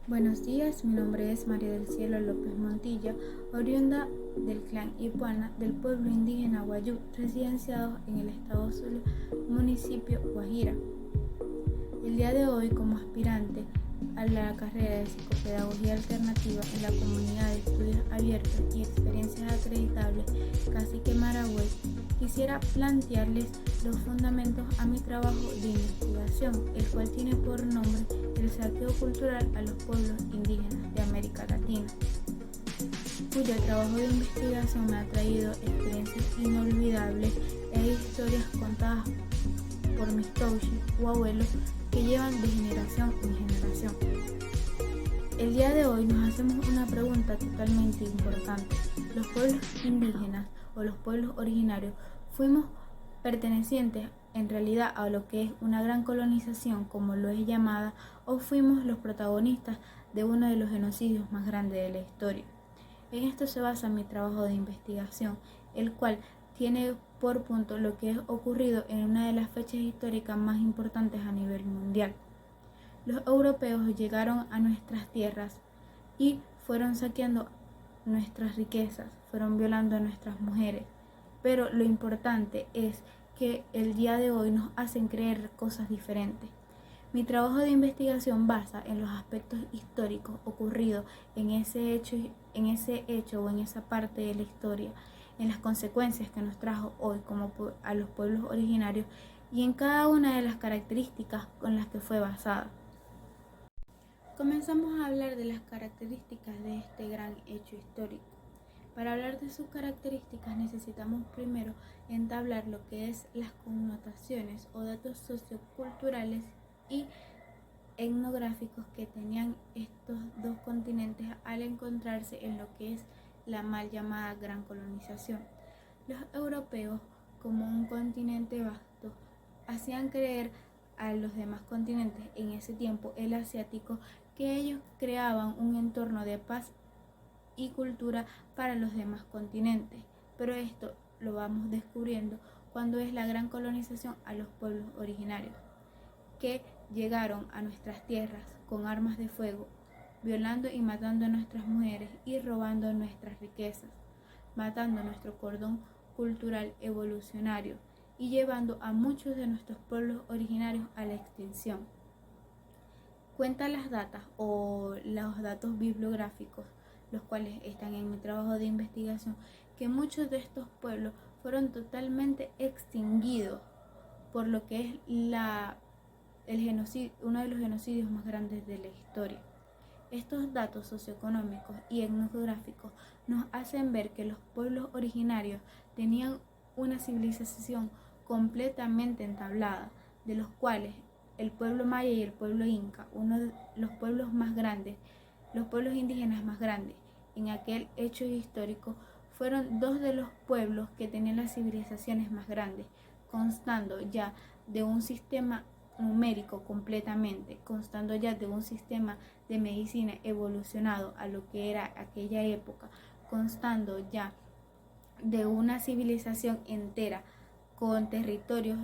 Buenos días, mi nombre es María del Cielo López Montilla, oriunda del clan Ipuana del pueblo indígena Wayuu, residenciados en el estado Zulia, municipio Guajira. El día de hoy, como aspirante a la carrera de Psicopedagogía Alternativa en la Comunidad de Estudios Abiertos y Experiencias Acreditables Cacique Maragüey, quisiera plantearles los fundamentos a mi trabajo de investigación, el cual tiene por nombre el saqueo cultural a los pueblos indígenas de América Latina, cuyo trabajo de investigación me ha traído experiencias inolvidables e historias contadas por mis taushi o abuelos que llevan de generación en generación. El día de hoy nos hacemos una pregunta totalmente importante. ¿Los pueblos indígenas o los pueblos originarios fuimos pertenecientes en realidad a lo que es una gran colonización, como lo es llamada, o fuimos los protagonistas de uno de los genocidios más grandes de la historia? En esto se basa mi trabajo de investigación, el cual tiene por punto lo que es ocurrido en una de las fechas históricas más importantes a nivel mundial. Los europeos llegaron a nuestras tierras y fueron saqueando nuestras riquezas, fueron violando a nuestras mujeres, pero lo importante es que el día de hoy nos hacen creer cosas diferentes. Mi trabajo de investigación basa en los aspectos históricos ocurridos en ese hecho o en esa parte de la historia, en las consecuencias que nos trajo hoy como a los pueblos originarios y en cada una de las características con las que fue basada. Comenzamos a hablar de las características de este gran hecho histórico. Para hablar de sus características necesitamos primero entablar lo que es las connotaciones o datos socioculturales y etnográficos que tenían estos dos continentes al encontrarse en lo que es la mal llamada gran colonización. Los europeos, como un continente vasto, hacían creer a los demás continentes, en ese tiempo el asiático, que ellos creaban un entorno de paz y cultura para los demás continentes, pero esto lo vamos descubriendo cuando es la gran colonización a los pueblos originarios, que llegaron a nuestras tierras con armas de fuego, violando y matando a nuestras mujeres y robando nuestras riquezas, matando nuestro cordón cultural evolucionario y llevando a muchos de nuestros pueblos originarios a la extinción. Cuenta las datas o los datos bibliográficos, los cuales están en mi trabajo de investigación, que muchos de estos pueblos fueron totalmente extinguidos por lo que es el genocidio, uno de los genocidios más grandes de la historia. Estos datos socioeconómicos y etnográficos nos hacen ver que los pueblos originarios tenían una civilización completamente entablada, de los cuales el pueblo maya y el pueblo inca, uno de los pueblos más grandes, los pueblos indígenas más grandes en aquel hecho histórico, fueron dos de los pueblos que tenían las civilizaciones más grandes, constando ya de un sistema numérico completamente, constando ya de un sistema de medicina evolucionado a lo que era aquella época, constando ya de una civilización entera con territorios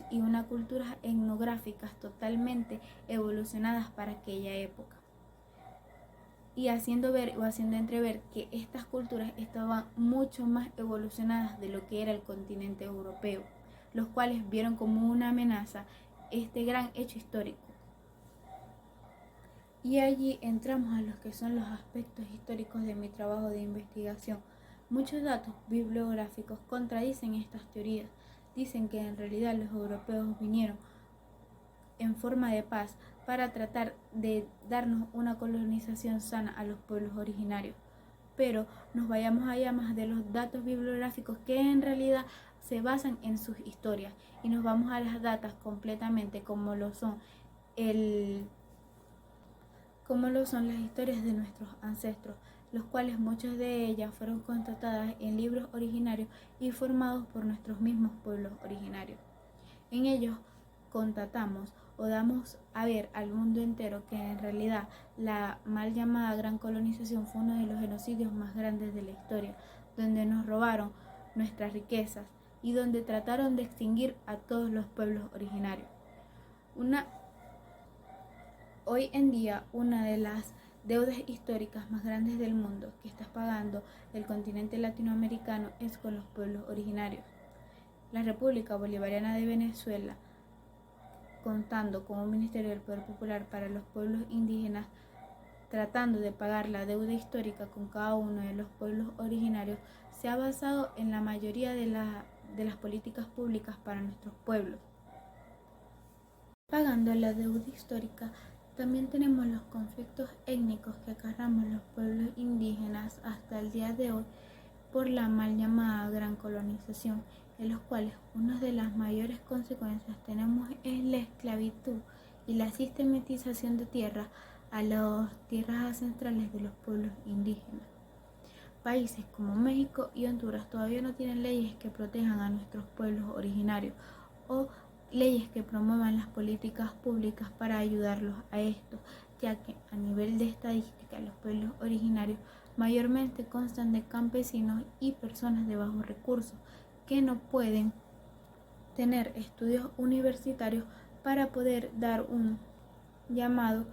y una cultura etnográficas totalmente evolucionadas para aquella época, y haciendo entrever que estas culturas estaban mucho más evolucionadas de lo que era el continente europeo, los cuales vieron como una amenaza este gran hecho histórico. Y allí entramos a los que son los aspectos históricos de mi trabajo de investigación. Muchos datos bibliográficos contradicen estas teorías. Dicen que en realidad los europeos vinieron en forma de paz para tratar de darnos una colonización sana a los pueblos originarios. Pero nos vayamos allá más de los datos bibliográficos que en realidad se basan en sus historias y nos vamos a las datas completamente como lo son las historias de nuestros ancestros, los cuales muchas de ellas fueron constatadas en libros originarios y formados por nuestros mismos pueblos originarios. En ellos constatamos o damos a ver al mundo entero que en realidad la mal llamada gran colonización fue uno de los genocidios más grandes de la historia, donde nos robaron nuestras riquezas y donde trataron de extinguir a todos los pueblos originarios. Hoy en día, una de las deudas históricas más grandes del mundo que está pagando el continente latinoamericano es con los pueblos originarios. La República Bolivariana de Venezuela, contando con un Ministerio del Poder Popular para los pueblos indígenas, tratando de pagar la deuda histórica con cada uno de los pueblos originarios, se ha basado en la mayoría de las políticas públicas para nuestros pueblos. Pagando la deuda histórica, también tenemos los conflictos étnicos que acarreamos los pueblos indígenas hasta el día de hoy por la mal llamada gran colonización, en los cuales una de las mayores consecuencias tenemos es la esclavitud y la sistematización de tierras a las tierras ancestrales de los pueblos indígenas. Países como México y Honduras todavía no tienen leyes que protejan a nuestros pueblos originarios o leyes que promuevan las políticas públicas para ayudarlos a esto, ya que a nivel de estadística los pueblos originarios mayormente constan de campesinos y personas de bajos recursos que no pueden tener estudios universitarios para poder dar un llamado